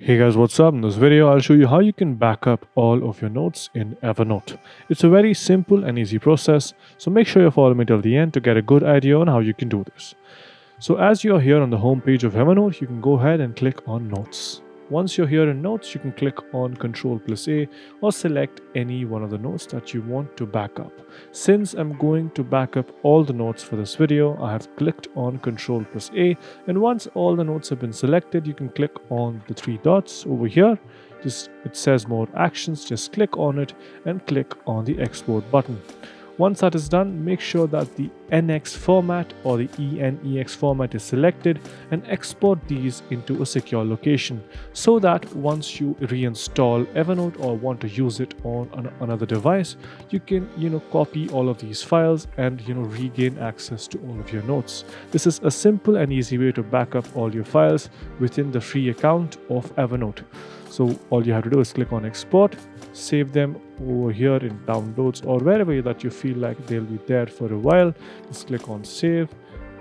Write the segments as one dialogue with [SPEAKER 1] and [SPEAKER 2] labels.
[SPEAKER 1] Hey guys, what's up? In this video, I'll show you how you can back up all of your notes in Evernote. It's a very simple and easy process, so make sure you follow me till the end to get a good idea on how you can do this. So as you're here on the home page of Evernote, you can go ahead and click on Notes. Once you're here in Notes, you can click on Ctrl+A or select any one of the notes that you want to back up. Since I'm going to back up all the notes for this video, I have clicked on Ctrl+A, and once all the notes have been selected, you can click on the three dots over here. It says More Actions, just click on it and click on the Export button. Once that is done, make sure that the NX format or the ENEX format is selected and export these into a secure location so that once you reinstall Evernote or want to use it on another device, you can copy all of these files and regain access to all of your notes. This is a simple and easy way to back up all your files within the free account of Evernote. So all you have to do is click on export, save them over here in downloads or wherever that you feel like they'll be there for a while. Just click on save,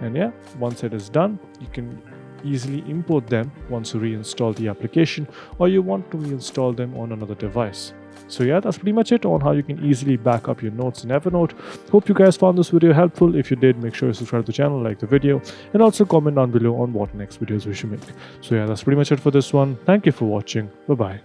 [SPEAKER 1] and yeah, once it is done, you can easily import them once you reinstall the application or you want to reinstall them on another device. So yeah, that's pretty much it on how you can easily back up your notes in Evernote. Hope you guys found this video helpful. If you did, make sure you subscribe to the channel, like the video, and also comment down below on what next videos we should make. So yeah, that's pretty much it for this one. Thank you for watching. Bye bye.